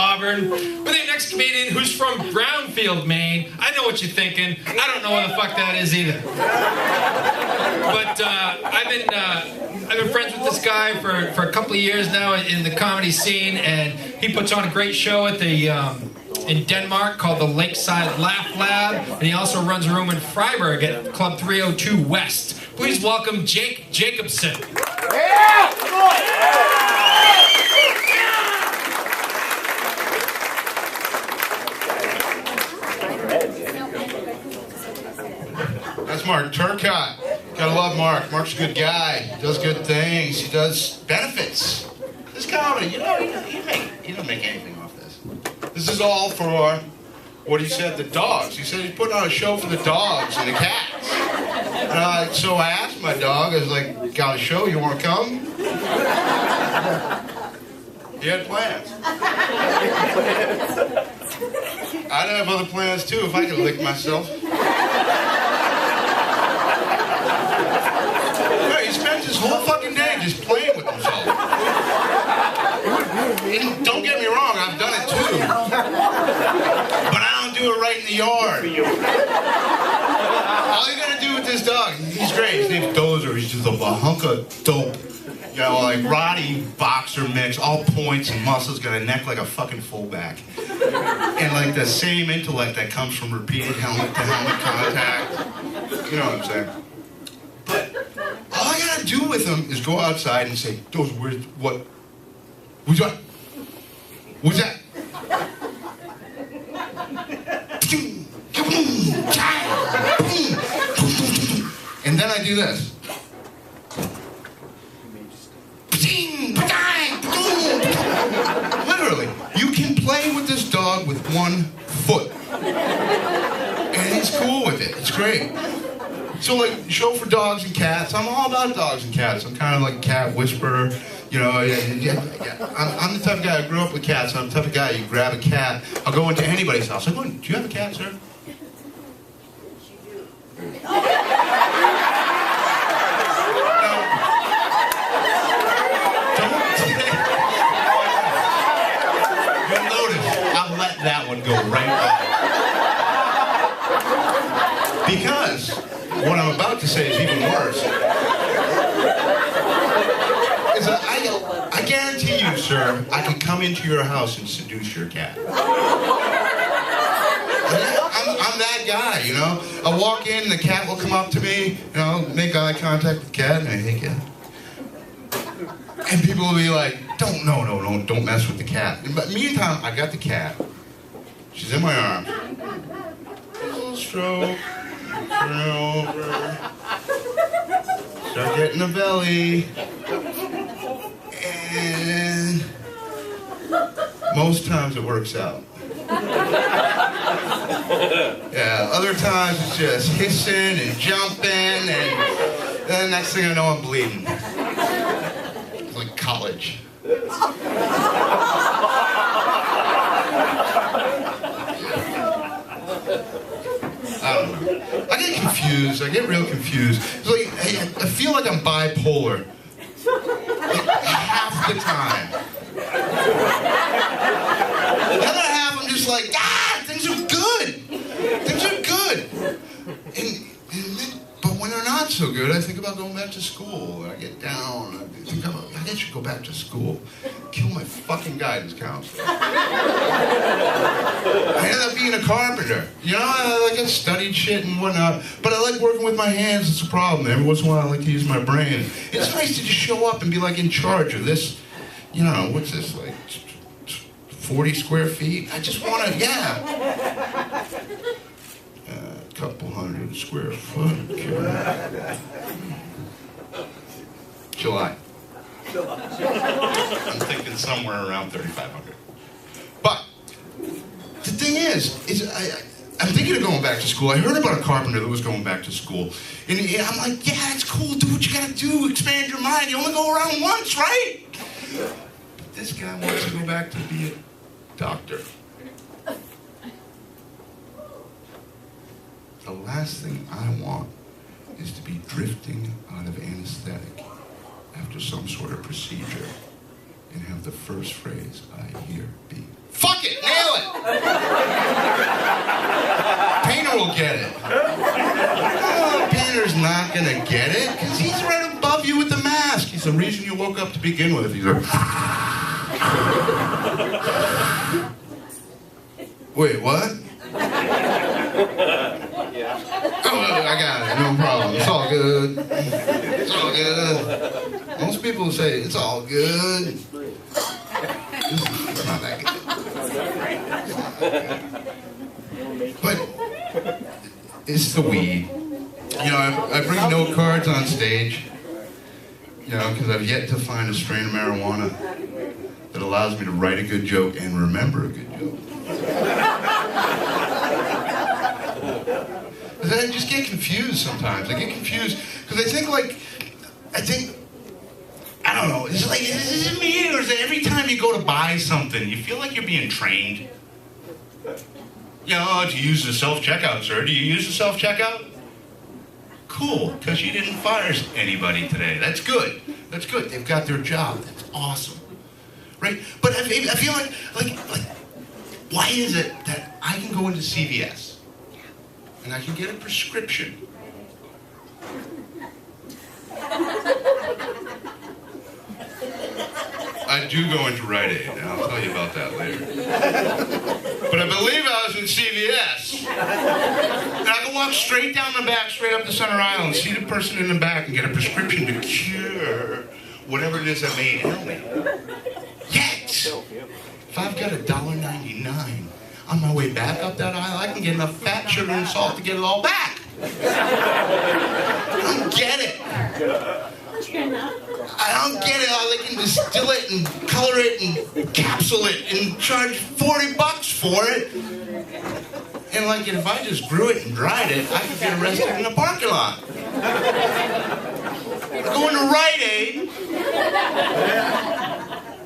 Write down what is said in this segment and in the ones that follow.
Auburn. With the next comedian who's from Brownfield, Maine. I know what you're thinking. I don't know what the fuck that is either. But I've been friends with this guy for a couple of years now in the comedy scene, and he puts on a great show at the in Denmark called the Lakeside Laugh Lab, and he also runs a room in Freiburg at Club 302 West. Please welcome Jake Jacobson. Yeah! That's Mark Turcotte. Gotta love Mark. Mark's a good guy. He does good things. He does benefits. This comedy, you don't make anything off this. This is all for what he said, the dogs. He said he's putting on a show for the dogs and the cats. And so I asked my dog, I was like, got a show, you want to come? He had plans. I'd have other plans too if I could lick myself. He spends his whole fucking day just playing with himself. And don't get me wrong, I've done it too. But I don't do it right in the yard. All you gotta do with this dog, he's great. His name's Dozer. He's just a hunk of dope. You know, like Roddy boxer mix, all points and muscles, got a neck like a fucking fullback. And like the same intellect that comes from repeated helmet-to-helmet contact. You know what I'm saying? But all I gotta do with him is go outside and say, Dozer, what? What's that? What's that? And then I do this. Literally, you can play with this dog with one foot. And he's cool with it. It's great. So like, show for dogs and cats. I'm all about dogs and cats. I'm kind of like a cat whisperer. You know, I'm the type of guy who grew up with cats. I'm the type of guy, you grab a cat, I'll go into anybody's house. I go, do you have a cat, sir? You'll notice, I'll let that one go right back. Because what I'm about to say is even worse. I guarantee you, sir, I can come into your house and seduce your cat. I'm that guy, you know? I'll walk in, the cat will come up to me, you know, make eye contact with the cat, and I hey, cat. And people will be like, don't mess with the cat. But meantime, I got the cat. She's in my arms. A little stroke, turn her over. Start getting the belly. And most times it works out. Yeah, other times it's just hissing and jumping, and then next thing I know, I'm bleeding. It's like college. I don't know. I get confused. I get real confused. It's like, I feel like I'm bipolar. Like, half the time. The other half, I'm just like, things are good. Things are good. But when they're not so good, I think about going back to school. I get down. I think I should go back to school. Kill my fucking guidance counselor. I ended up being a carpenter. You know, I studied shit and whatnot, but I like working with my hands. It's a problem. Every once in a while, I like to use my brain. It's nice to just show up and be like in charge of this, you know, what's this, like 40 square feet? I just want to, a couple hundred square foot. July. I'm thinking somewhere around 3,500. But the thing is I'm thinking of going back to school. I heard about a carpenter that was going back to school. And I'm like, yeah, it's cool. Do what you gotta do. Expand your mind. You only go around once, right? But this guy wants to go back to be a doctor. The last thing I want is to be drifting out of anesthetic after some sort of procedure and have the first phrase I hear be, "Fuck Fuck it, nail it. Painter will get it. No, Painter's not gonna get it, because he's right above you with the mask. He's the reason you woke up to begin with. He's like... Wait, what? Oh, I got it, no problem. It's all good. It's all good. Most people say, it's all good. It's not that good. But it's the weed. You know, I bring note cards on stage, you know, because I've yet to find a strain of marijuana that allows me to write a good joke and remember a good joke. I just get confused sometimes. I get confused because I don't know, is it me, or is it every time you go to buy something, you feel like you're being trained? You know, do you use the self-checkout, sir? Do you use the self-checkout? Cool, because you didn't fire anybody today. That's good. That's good. They've got their job. That's awesome. Right? But I feel like, why is it that I can go into CVS and I can get a prescription? I do go into Rite Aid, and I'll tell you about that later. But I believe I was in CVS. And I can walk straight down the back, straight up the center aisle, and see the person in the back and get a prescription to cure whatever it is that may ail me. Yet, if I've got $1.99 on my way back up that aisle, I can get enough fat, sugar, and salt to get it all back. I don't get it. I don't get it how they can distill it and color it and capsule it and charge $40 for it. And like, if I just grew it and dried it, I could get arrested in a parking lot. Going to Rite Aid.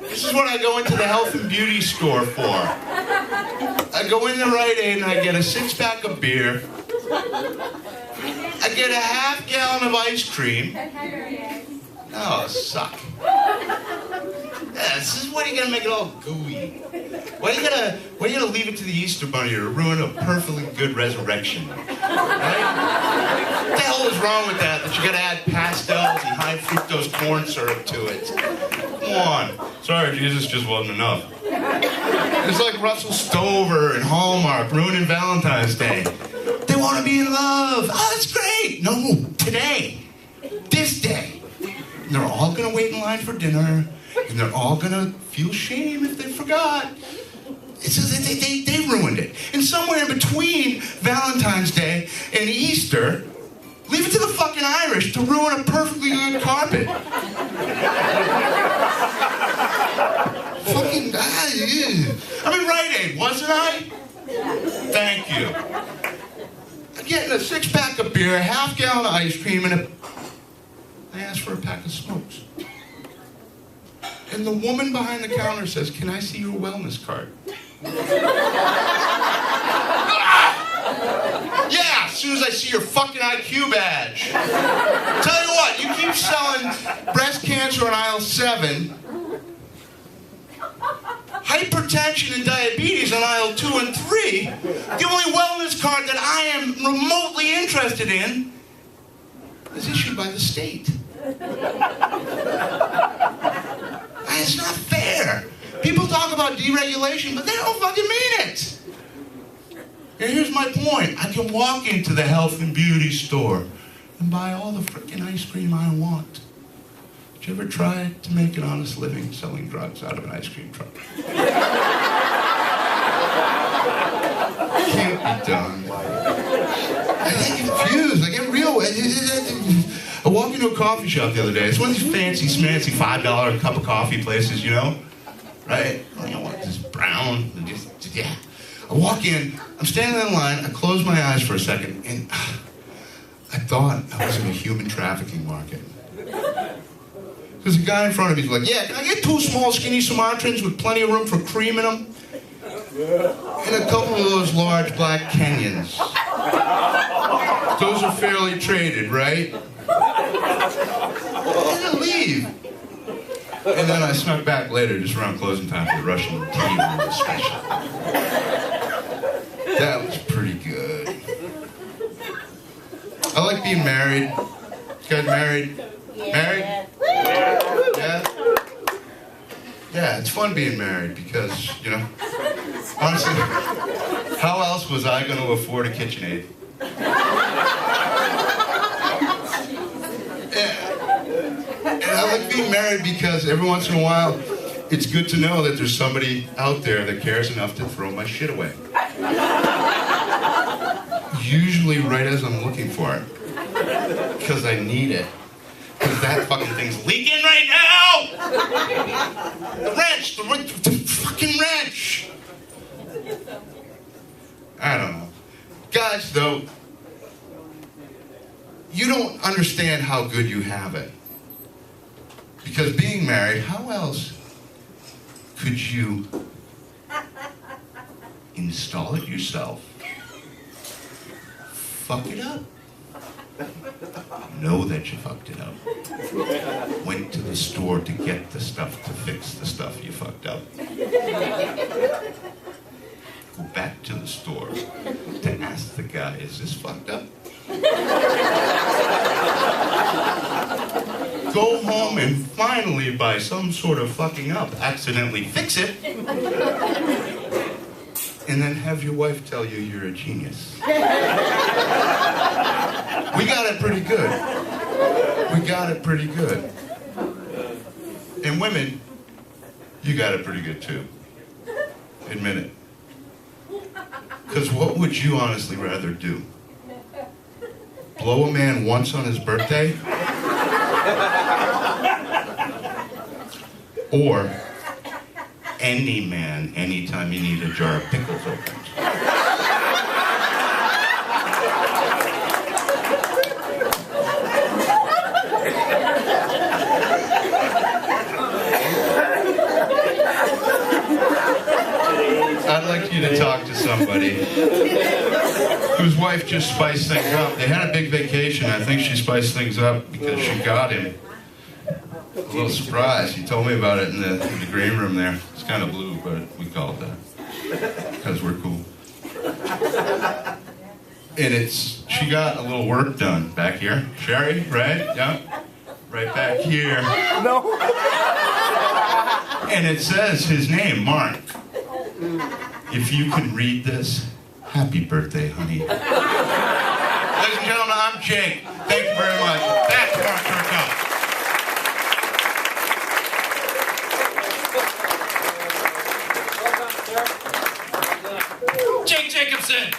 This is what I go into the health and beauty store for. I go into Rite Aid and I get a 6-pack of beer. I get a half gallon of ice cream. Oh, suck. Yeah, this is, what are you gonna make it all gooey? Why are you gonna leave it to the Easter Bunny to ruin a perfectly good resurrection? Right? What the hell is wrong with that you gotta add pastels and high fructose corn syrup to it? Come on. Sorry, Jesus just wasn't enough. It's like Russell Stover and Hallmark ruining Valentine's Day. They want to be in love. Oh, that's great. No, today. This day. And they're all going to wait in line for dinner, and they're all going to feel shame if they forgot. It's just, they ruined it. And somewhere in between Valentine's Day and Easter, leave it to the fucking Irish to ruin a perfectly good carpet. Fucking, I'm in Rite Aid, wasn't I? Thank you. I'm getting a 6-pack of beer, a half gallon of ice cream, and I asked for a pack of smokes. And the woman behind the counter says, "Can I see your wellness card?" Yeah, as soon as I see your fucking IQ badge. Tell you what, you keep selling breast cancer on aisle 7, hypertension and diabetes on aisle 2 and 3. The only wellness card that I am remotely interested in is issued by the state. It's not fair. People talk about deregulation, but they don't fucking mean it. And here's my point. I can walk into the health and beauty store and buy all the frickin' ice cream I want. Did you ever try to make an honest living selling drugs out of an ice cream truck? Can't be done. I get confused. I get real. I walked into a coffee shop the other day. It's one of these fancy, smancy $5 cup of coffee places, you know? Right? I want this brown. Yeah. I walk in. I'm standing in line. I close my eyes for a second, and I thought I was in a human trafficking market. Because the guy in front of me is like, "Yeah, can I get 2 small, skinny Sumatrans with plenty of room for cream in them? And a couple of those large black Kenyans. Those are fairly traded, right?" I had to leave. And then I snuck back later, just around closing time for the Russian tea room special. being married? You guys married? Married? Yeah? Yeah, it's fun being married because, you know, honestly, how else was I going to afford a KitchenAid? And I like being married because every once in a while, it's good to know that there's somebody out there that cares enough to throw my shit away. Usually right as I'm looking for it. Because I need it. Because that fucking thing's leaking right now! The wrench! The fucking wrench! I don't know. Guys, though, you don't understand how good you have it. Because being married, how else could you install it yourself? Fuck it up. Know that you fucked it up. Went to the store to get the stuff to fix the stuff you fucked up. Go back to the store to ask the guy, is this fucked up? Go home and finally, by some sort of fucking up, accidentally fix it. And then have your wife tell you you're a genius. We got it pretty good. We got it pretty good. And women, you got it pretty good too. Admit it. Because what would you honestly rather do? Blow a man once on his birthday? Or any man anytime you need a jar of pickles opened? I'd like you to talk to somebody whose wife just spiced things up. They had a big vacation. I think she spiced things up because she got him a little surprise. He told me about it in the green room there. It's kind of blue, but we call it that because we're cool. And she got a little work done back here. Sherry, right? Yeah. Right back here. No. And it says his name, Mark. If you can read this, happy birthday, honey. Ladies and gentlemen, I'm Jake. Thank you very much. That's Mark Turco. Jake Jacobson.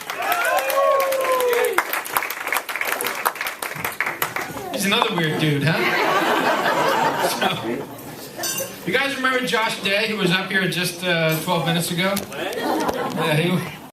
He's another weird dude, huh? You guys remember Josh Day, who was up here just 12 minutes ago? Yeah,